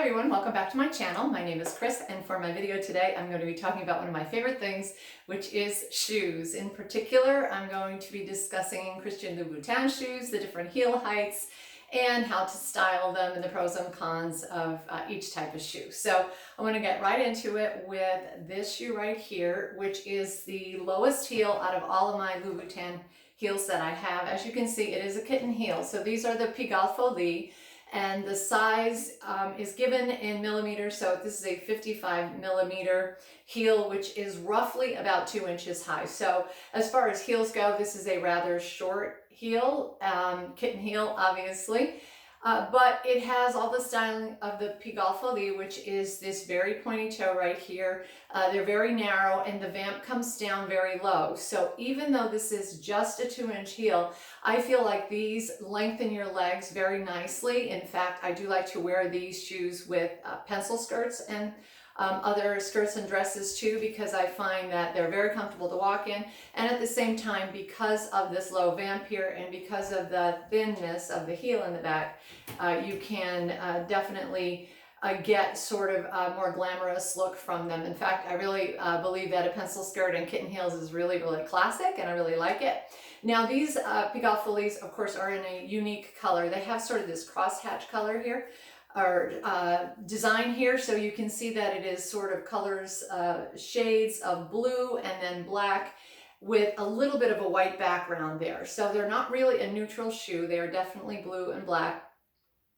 everyone, welcome back to my channel. My name is Chris, and for my video today I'm going to be talking about one of my favorite things, which is shoes. In particular, I'm going to be discussing Christian Louboutin shoes, the different heel heights, and how to style them and the pros and cons of each type of shoe. So I'm going to get right into it with this shoe right here, which is the lowest heel out of all of my Louboutin heels that I have. As you can see, it is a kitten heel. So these are the Piagal V, and the size is given in millimeters. So this is a 55 millimeter heel, which is roughly about 2 inches high. So as far as heels go, this is a rather short heel, kitten heel, obviously. But it has all the styling of the Peagal V, which is this very pointy toe right here. They're very narrow and the vamp comes down very low. So even though this is just a 2-inch heel, I feel like these lengthen your legs very nicely. In fact, I do like to wear these shoes with pencil skirts and other skirts and dresses too, because I find that they're very comfortable to walk in, and at the same time, because of this low vamp here and because of the thinness of the heel in the back, you can definitely get sort of a more glamorous look from them. In fact, I really believe that a pencil skirt and kitten heels is really, really classic, and I really like it. Now these Piagal V's, of course, are in a unique color. They have sort of this crosshatch color here, or design here, so you can see that it is sort of colors, shades of blue and then black with a little bit of a white background there. So they're not really a neutral shoe. They are definitely blue and black.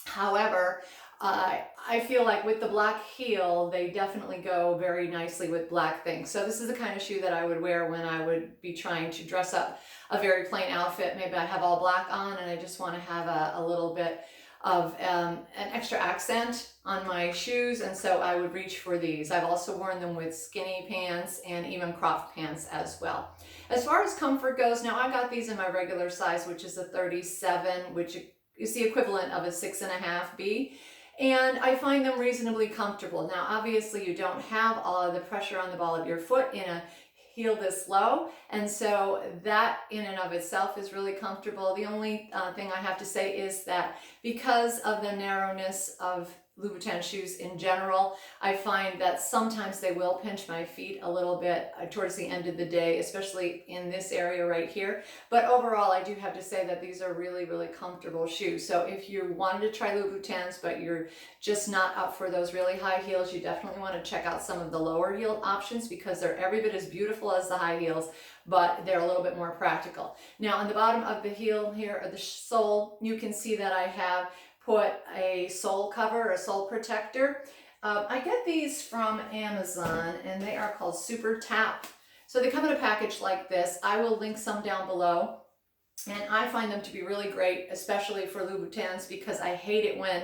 However, I feel like with the black heel, they definitely go very nicely with black things. So this is the kind of shoe that I would wear when I would be trying to dress up a very plain outfit. Maybe I have all black on and I just want to have a little bit of an extra accent on my shoes, and so I would reach for these. I've also worn them with skinny pants and even cropped pants as well. As far as comfort goes, now I got these in my regular size, which is a 37, which is the equivalent of a 6.5B, and I find them reasonably comfortable. Now obviously you don't have all of the pressure on the ball of your foot in a heel this low, and so that in and of itself is really comfortable. The only thing I have to say is that because of the narrowness of Louboutin shoes in general, I find that sometimes they will pinch my feet a little bit towards the end of the day, especially in this area right here. But overall, I do have to say that these are really, really comfortable shoes. So if you wanted to try Louboutins, but you're just not up for those really high heels, you definitely want to check out some of the lower heel options, because they're every bit as beautiful as the high heels, but they're a little bit more practical. Now on the bottom of the heel here, or the sole, you can see that I have put a sole cover, a sole protector. I get these from Amazon and they are called Super Tap. So they come in a package like this. I will link some down below. And I find them to be really great, especially for Louboutins, because I hate it when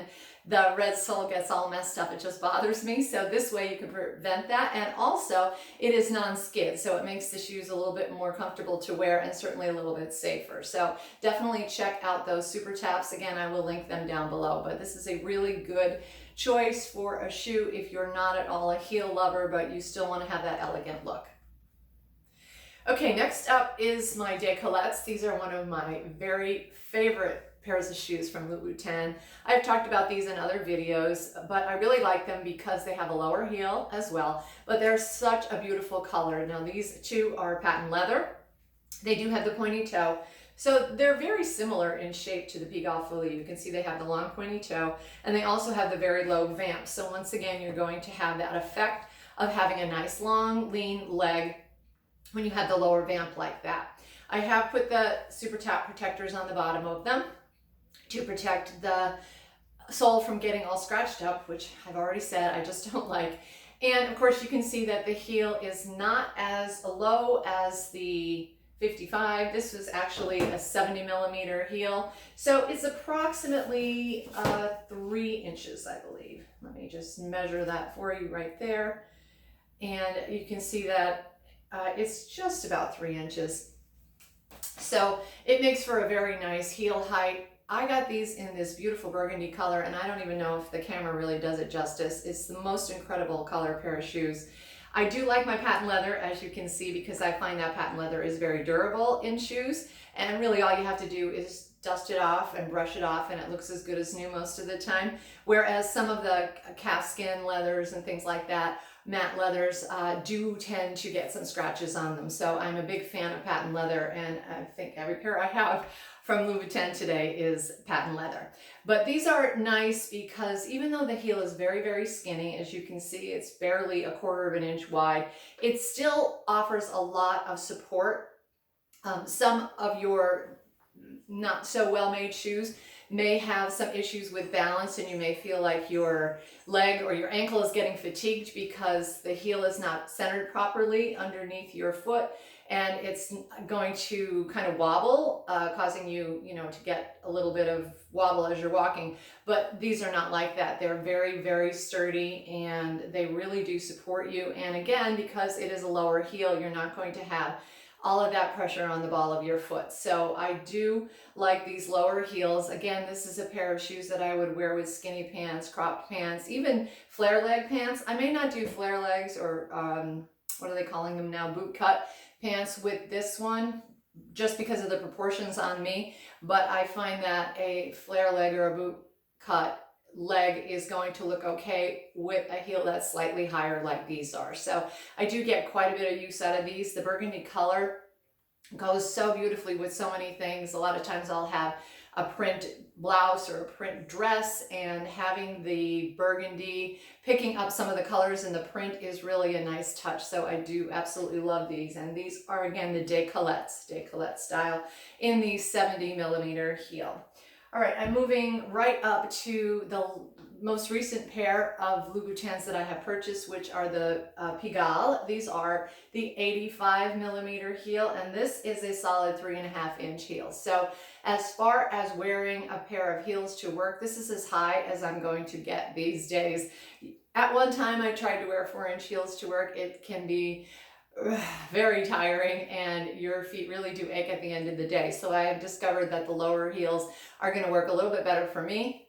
the red sole gets all messed up. It just bothers me. So this way you can prevent that. And also it is non-skid, so it makes the shoes a little bit more comfortable to wear and certainly a little bit safer. So definitely check out those Super Taps. Again, I will link them down below, but this is a really good choice for a shoe if you're not at all a heel lover, but you still want to have that elegant look. Okay, next up is my décolletés. These are one of my very favorite pairs of shoes from Louboutin. I've talked about these in other videos, but I really like them because they have a lower heel as well, but they're such a beautiful color. Now these two are patent leather. They do have the pointy toe. So they're very similar in shape to the Piagal V. You can see they have the long pointy toe, and they also have the very low vamp. So once again, you're going to have that effect of having a nice long, lean leg when you have the lower vamp like that. I have put the Super Tap protectors on the bottom of them to protect the sole from getting all scratched up, which I've already said I just don't like. And of course you can see that the heel is not as low as the 55. This was actually a 70 millimeter heel. So it's approximately 3 inches, I believe. Let me just measure that for you right there. And you can see that it's just about 3 inches. So it makes for a very nice heel height. I got these in this beautiful burgundy color, and I don't even know if the camera really does it justice. It's the most incredible color pair of shoes. I do like my patent leather, as you can see, because I find that patent leather is very durable in shoes, and really all you have to do is dust it off and brush it off and it looks as good as new most of the time. Whereas some of the calfskin leathers and things like that, matte leathers, do tend to get some scratches on them. So I'm a big fan of patent leather, and I think every pair I have from Louboutin today is patent leather. But these are nice because even though the heel is very, very skinny, as you can see, it's barely a quarter of an inch wide, it still offers a lot of support. Some of your not so well-made shoes may have some issues with balance, and you may feel like your leg or your ankle is getting fatigued because the heel is not centered properly underneath your foot, and it's going to kind of wobble, causing you, to get a little bit of wobble as you're walking. But these are not like that. They're very, very sturdy, and they really do support you. And again, because it is a lower heel, you're not going to have all of that pressure on the ball of your foot. So I do like these lower heels. Again, this is a pair of shoes that I would wear with skinny pants, cropped pants, even flare leg pants. I may not do flare legs or what are they calling them now, boot cut pants with this one, just because of the proportions on me. But I find that a flare leg or a boot cut leg is going to look okay with a heel that's slightly higher like these are. So I do get quite a bit of use out of these. The burgundy color goes so beautifully with so many things. A lot of times I'll have a print blouse or a print dress, and having the burgundy, picking up some of the colors in the print is really a nice touch. So I do absolutely love these. And these are, again, the décolleté style in the 70mm heel. All right, I'm moving right up to the most recent pair of Louboutins that I have purchased, which are the Pigaal. These are the 85mm heel, and this is a solid 3.5-inch heel. So as far as wearing a pair of heels to work, this is as high as I'm going to get these days. At one time, I tried to wear 4-inch heels to work. It can be very tiring, and your feet really do ache at the end of the day. So I have discovered that the lower heels are going to work a little bit better for me,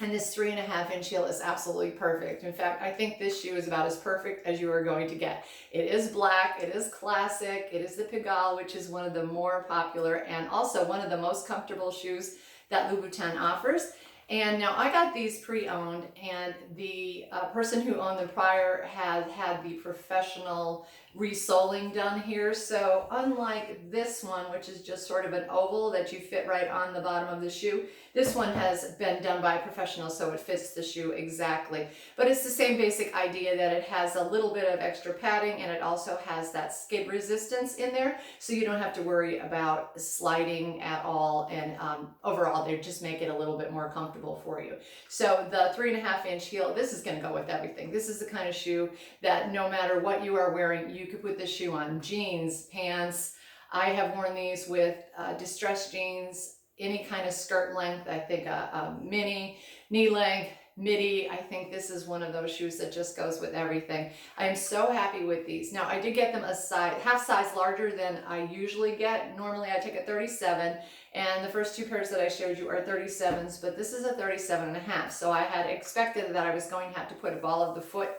and this 3.5-inch heel is absolutely perfect. In fact, I think this shoe is about as perfect as you are going to get. It is black, it is classic, it is the Pigaal, which is one of the more popular and also one of the most comfortable shoes that Louboutin offers. And now I got these pre-owned, and the person who owned them prior had the professional resoling done here. So unlike this one, which is just sort of an oval that you fit right on the bottom of the shoe, this one has been done by a professional, so it fits the shoe exactly. But it's the same basic idea that it has a little bit of extra padding, and it also has that skid resistance in there, so you don't have to worry about sliding at all. And overall, they just make it a little bit more comfortable for you. So the 3.5-inch heel, this is going to go with everything. This is the kind of shoe that no matter what you are wearing, you could put this shoe on jeans, pants. I have worn these with distressed jeans, any kind of skirt length. I think a mini, knee length, midi. I think this is one of those shoes that just goes with everything. I am so happy with these. Now, I did get them a half size larger than I usually get. Normally I take a 37, and the first two pairs that I showed you are 37s, but this is a 37.5. So I had expected that I was going to have to put a ball of the foot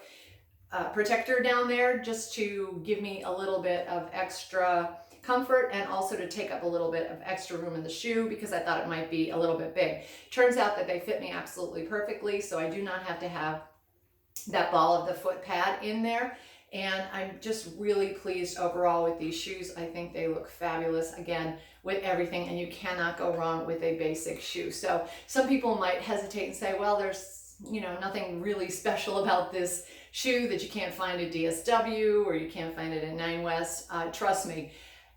protector down there just to give me a little bit of extra comfort, and also to take up a little bit of extra room in the shoe because I thought it might be a little bit big. Turns out that they fit me absolutely perfectly, so I do not have to have that ball of the foot pad in there. And I'm just really pleased overall with these shoes. I think they look fabulous, again, with everything, and you cannot go wrong with a basic shoe. So some people might hesitate and say, well, there's nothing really special about this shoe that you can't find at DSW or you can't find it at Nine West. Trust me,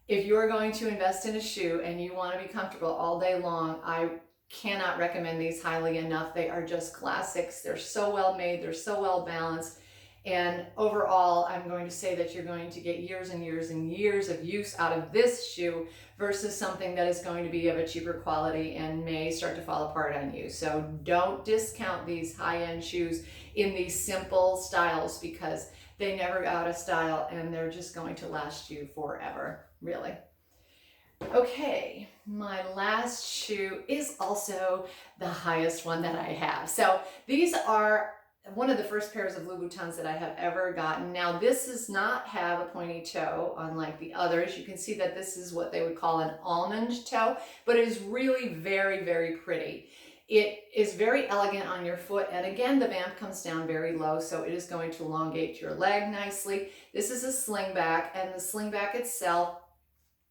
if you're going to invest in a shoe and you want to be comfortable all day long, I cannot recommend these highly enough. They are just classics. They're so well made. They're so well balanced. And overall, I'm going to say that you're going to get years and years and years of use out of this shoe versus something that is going to be of a cheaper quality and may start to fall apart on you. So don't discount these high-end shoes in these simple styles, because they never go out of style and they're just going to last you forever, really. Okay, my last shoe is also the highest one that I have. So these are one of the first pairs of Louboutins that I have ever gotten. Now this does not have a pointy toe unlike the others. You can see that this is what they would call an almond toe, but it is really very, very pretty. It is very elegant on your foot, and again the vamp comes down very low, so it is going to elongate your leg nicely. This is a slingback, and the slingback itself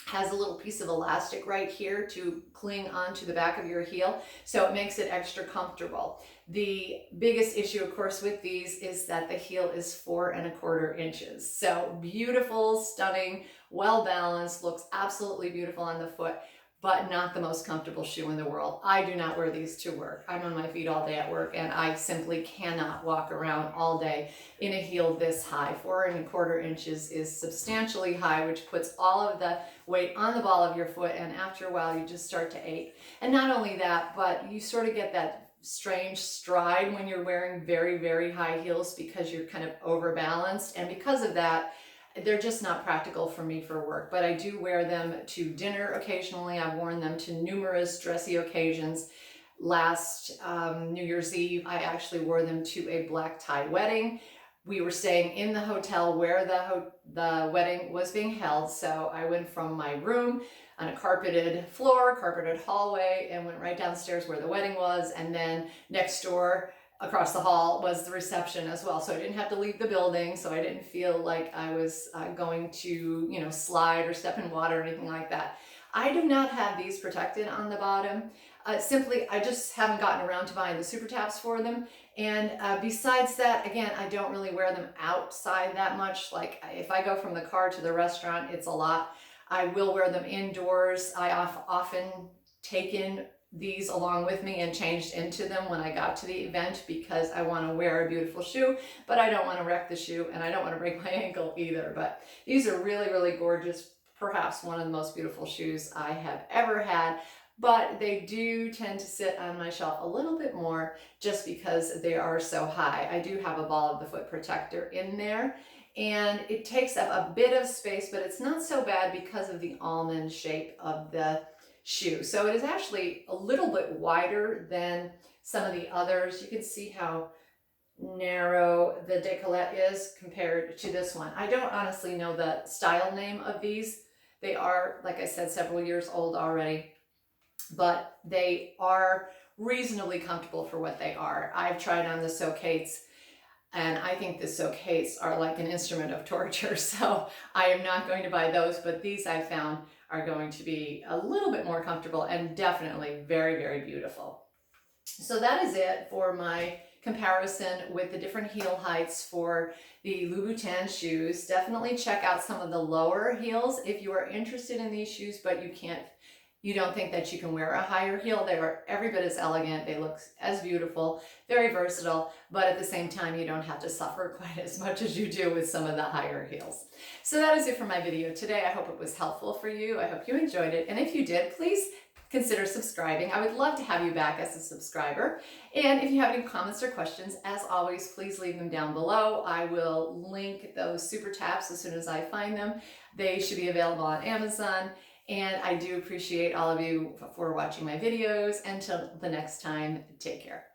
has a little piece of elastic right here to cling onto the back of your heel, so it makes it extra comfortable. The biggest issue, of course, with these is that the heel is 4¼ inches. So beautiful, stunning, well balanced, looks absolutely beautiful on the foot, but not the most comfortable shoe in the world. I do not wear these to work. I'm on my feet all day at work, and I simply cannot walk around all day in a heel this high. 4¼ inches is substantially high, which puts all of the weight on the ball of your foot, and after a while you just start to ache. And not only that, but you sort of get that strange stride when you're wearing very, very high heels because you're kind of overbalanced, and because of that, they're just not practical for me for work. But I do wear them to dinner occasionally. I've worn them to numerous dressy occasions. Last New Year's Eve, I actually wore them to a black tie wedding. We were staying in the hotel where the wedding was being held, so I went from my room on a carpeted floor, carpeted hallway, and went right downstairs where the wedding was, and then next door across the hall was the reception as well. So I didn't have to leave the building, so I didn't feel like I was going to, slide or step in water or anything like that. I do not have these protected on the bottom. Simply, I just haven't gotten around to buying the super taps for them. And besides that, again, I don't really wear them outside that much. Like if I go from the car to the restaurant, it's a lot. I will wear them indoors. I often take in these along with me and changed into them when I got to the event because I want to wear a beautiful shoe, but I don't want to wreck the shoe and I don't want to break my ankle either. But these are really, really gorgeous. Perhaps one of the most beautiful shoes I have ever had, but they do tend to sit on my shelf a little bit more just because they are so high. I do have a ball of the foot protector in there, and it takes up a bit of space, but it's not so bad because of the almond shape of the shoe. So it is actually a little bit wider than some of the others. You can see how narrow the décolleté is compared to this one. I don't honestly know the style name of these. They are, like I said, several years old already, but they are reasonably comfortable for what they are. I've tried on the Socates, and I think the Socates are like an instrument of torture, so I am not going to buy those, but these I found are going to be a little bit more comfortable and definitely very, very beautiful. So that is it for my comparison with the different heel heights for the Louboutin shoes. Definitely check out some of the lower heels if you are interested in these shoes, but you don't think that you can wear a higher heel. They are every bit as elegant. They look as beautiful, very versatile, but at the same time, you don't have to suffer quite as much as you do with some of the higher heels. So that is it for my video today. I hope it was helpful for you. I hope you enjoyed it. And if you did, please consider subscribing. I would love to have you back as a subscriber. And if you have any comments or questions, as always, please leave them down below. I will link those super taps as soon as I find them. They should be available on Amazon. And I do appreciate all of you for watching my videos. Until the next time, take care.